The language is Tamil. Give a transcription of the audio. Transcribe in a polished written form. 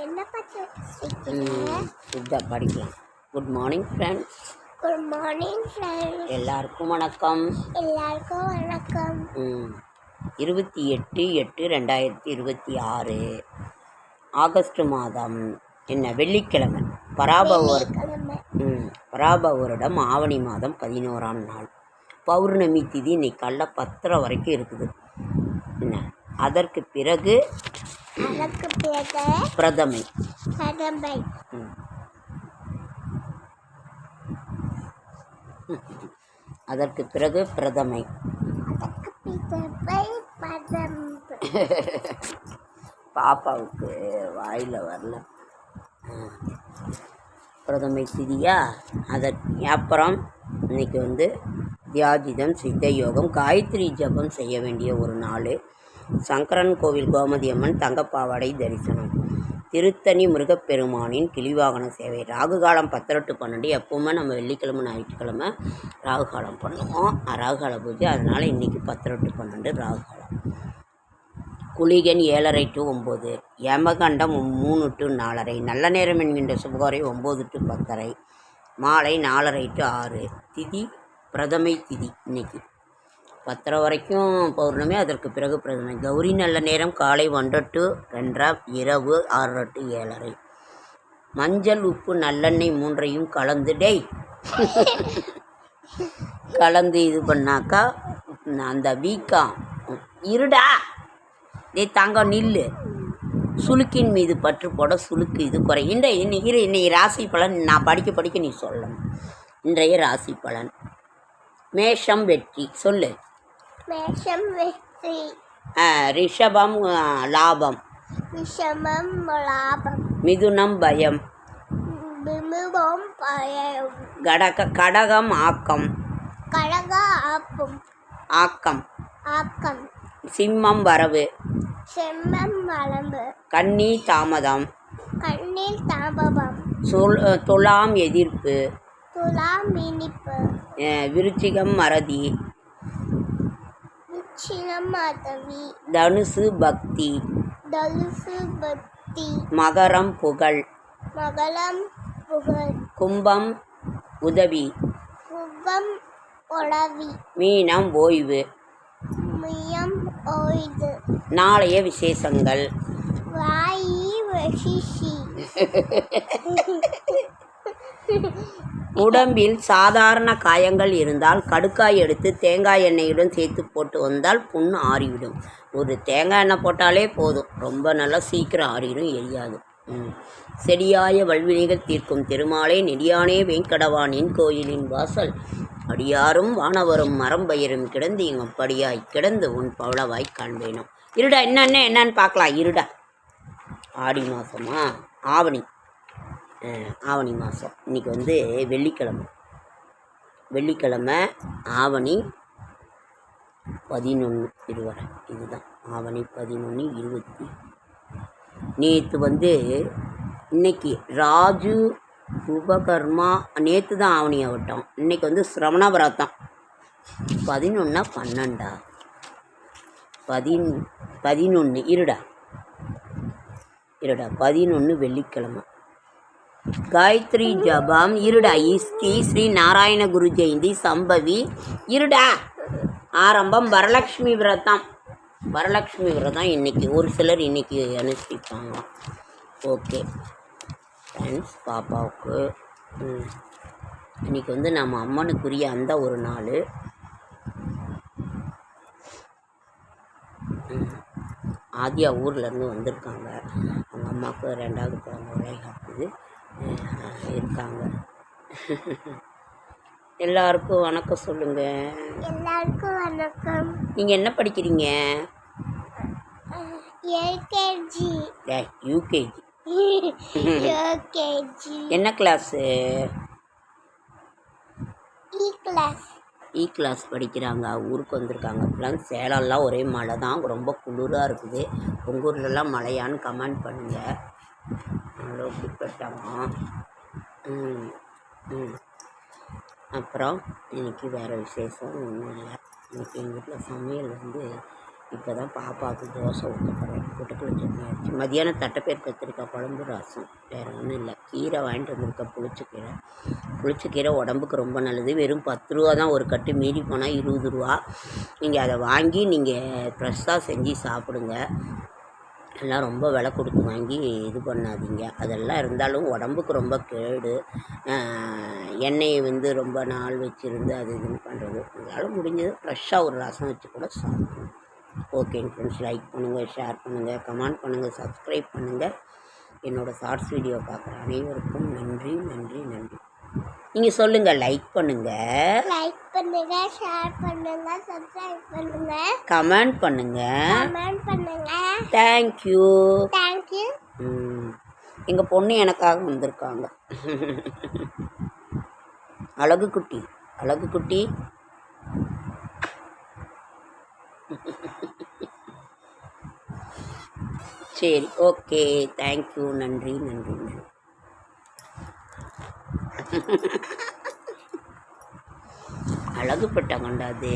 என்ன இதான் படிக்கலாம். Good morning friends. Good morning friends. எல்லாருக்கும் வணக்கம். எல்லாருக்கும் வணக்கம். 28/8/2026 ஆகஸ்ட் மாதம் என்ன வெள்ளிக்கிழமை. பராபவரிடம் ஆவணி மாதம் 11ஆம் நாள். பௌர்ணமி திதி இன்னைக்கு காலைல 10:30 வரைக்கும் இருக்குது. என்ன அதற்கு பிறகு பிரதமை. அதற்கு பிறகு பிரதமை. பாப்பாவுக்கு வாயில் வரல. பிரதமை திதியா. அதற்கு அப்புறம் இன்னைக்கு தியாஜிதம், சித்த யோகம், காயத்ரி ஜபம் செய்ய வேண்டிய ஒரு நாள். சங்கரன் கோவில் கோமதி அம்மன் தங்கப்பாவாடை தரிசனம். திருத்தணி முருகப்பெருமானின் கிளிவாகன சேவை. ராகுகாலம் 10 to 12. எப்போவுமே நம்ம வெள்ளிக்கிழமை ஞாயிற்றுக்கிழமை ராகுகாலம் பண்ணுவோம். ராகுகால பூஜை. அதனால் இன்றைக்கி 10 to 12 ராகுகாலம். Kulikan 7:30 to 9. யமகண்டம் 3 to 4:30. நல்ல நேரம் என்கின்ற சுபகாரை 9 to 10:30. மாலை 4:30 to 6. திதி பிரதமை திதி. இன்னைக்கு 10:30 வரைக்கும் பௌர்ணமி. அதற்கு பிறகு பிரதமை. கௌரி நல்ல நேரம் காலை 1 to 2. இரவு 6 to 7:30. மஞ்சள், உப்பு, நல்லெண்ணெய் 3ஐயும் கலந்து கலந்து இது பண்ணாக்கா அந்த வீக்கம் இருடா தங்கம் நில்லு. சுளுக்கின் மீது பற்று போட சுளுக்கு இது குறை. இன்னைக்கு ராசி பலன் நான் படிக்க நீ சொல்லணும். இன்றைய ராசி பலன். மேஷம் வெற்றி. சொல்லு. மேஷம் வெற்றி. ரிஷபம் லாபம். மிதுனம் பயம். கடகம் ஆக்கம். ஆக்கம். சிம்மம் வரவு. கன்னி தாமதம். துலாம் எதிர்ப்பு. விருச்சிகம் மறதி. தனுசு பக்தி. மகரம் புகழ். கும்பம் உதவி. மீனம் ஓய்வு. நாளைய விசேஷங்கள். உடம்பில் சாதாரண காயங்கள் இருந்தால் கடுக்காய் எடுத்து தேங்காய் எண்ணெயுடன் சேர்த்து போட்டு வந்தால் புண்ணு ஆறிவிடும். ஒரு தேங்காய் எண்ணெய் போட்டாலே போதும், ரொம்ப நல்லா சீக்கிரம் ஆறிடும், எரியாது. செடியாய வல்வினைகள் தீர்க்கும் திருமாலே நெடியானே வெங்கடவானின் கோயிலின் வாசல் அடியாரும் வானவரும் மரம்பயிரும் கிடந்து எங்கப்படியாய் கிடந்து உன் பவளவாய் காண்பேனும். இருடா என்னன்னு பார்க்கலாம். இருடா. ஆடி மாதமா? ஆவணி மாதம். இன்றைக்கி வெள்ளிக்கிழமை ஆவணி 11 இதுவரை. இதுதான் ஆவணி 11 20. நேற்று இன்னைக்கு ராஜு உபகர்மா. நேற்று தான் ஆவணி ஆகட்டும். இன்றைக்கி சிரவண விரதம். 11 12 11 இருடா 11 வெள்ளிக்கிழமை. காயத்ரி ஜபம். இருடா. ஸ்ரீ நாராயண குரு ஜெயந்தி சம்பவி. இருடா. ஆரம்பம். வரலட்சுமி விரதம். இன்னைக்கு ஒரு சிலர் இன்னைக்கு அனுஷ்டிப்பாங்க. Okay friends. பாப்பாவுக்கு இன்னைக்கு நம்ம அம்மனுக்குரிய அந்த ஒரு நாள். ஆதியா ஊர்லேருந்து வந்திருக்காங்க. அவங்க அம்மாவுக்கு 2வது குழந்தை விளையாடுது இருக்காங்க. எல்லாருக்கும் வணக்கம் சொல்லுங்க. எல்லாருக்கும் வணக்கம். நீங்கள் என்ன படிக்கிறீங்க? யூகேஜி. என்ன கிளாஸு? இ கிளாஸ் படிக்கிறாங்க. ஊருக்கு வந்திருக்காங்க. இப்போலாம் சேலம்லாம் ஒரே மழை தான், ரொம்ப குளிராக இருக்குது. உங்கள் ஊர்லலாம் மழையான்னு கமெண்ட் பண்ணுங்கள். அளவுக்கு பெட்டாமா. அப்புறம் இன்றைக்கி வேறு விசேஷம் ஒன்றும் இல்லை. இன்றைக்கி எங்கள் வீட்டில் சமையல் இப்போ தான் பாப்பாவுக்கு தோசை ஊற்ற போகிறேன். பொட்டுக்கடலை சட்னி ஆச்சு. மதியானம் தட்டைப்பயிர் கத்திரிக்காய் குழம்பு, ரசம். வேறு ஒன்றும் இல்லை. கீரை வாங்கிட்டு வந்திருக்கேன், புளிச்சக்கீரை. புளிச்சக்கீரை உடம்புக்கு ரொம்ப நல்லது. வெறும் 10 ரூபா தான் ஒரு கட்டு, மீறி போனால் 20 ரூபா. நீங்கள் அதை வாங்கி நீங்கள் ஃப்ரெஷ்ஷாக செஞ்சு சாப்பிடுங்க. எல்லாம் ரொம்ப விலை கொடுத்து வாங்கி இது பண்ணாதீங்க. அதெல்லாம் இருந்தாலும் உடம்புக்கு ரொம்ப கேடு. எண்ணெயை வந்து ரொம்ப நாள் வச்சுருந்து அது இதுன்னு பண்ணுறது. உங்களால் முடிஞ்சது ஃப்ரெஷ்ஷாக ஒரு ரசம் வச்சு கூட சாப்பிடணும். ஓகேங்க ஃப்ரெண்ட்ஸ், லைக் பண்ணுங்கள், ஷேர் பண்ணுங்கள், கமெண்ட் பண்ணுங்கள், சப்ஸ்கிரைப் பண்ணுங்கள். என்னோடய ஷார்ட்ஸ் வீடியோ பார்க்குற அனைவருக்கும் நன்றி நன்றி நன்றி. நீங்கள் சொல்லுங்கள், லைக் பண்ணுங்கள், லைக் பண்ணுங்க, ஷேர் பண்ணுங்க, சப்ஸ்கிரைப் பண்ணுங்க, கமெண்ட் பண்ணுங்கள். கமெண்ட் பண்ணுங்க. தேங்க்யூ. தேங்க்யூ. எங்கள் பொண்ணு எனக்காக வந்திருக்காங்க. அழகு குட்டி, அழகு குட்டி. சரி, ஓகே, தேங்க்யூ, நன்றி நன்றி நன்றி. அழகுப்பட்ட கொண்டாது.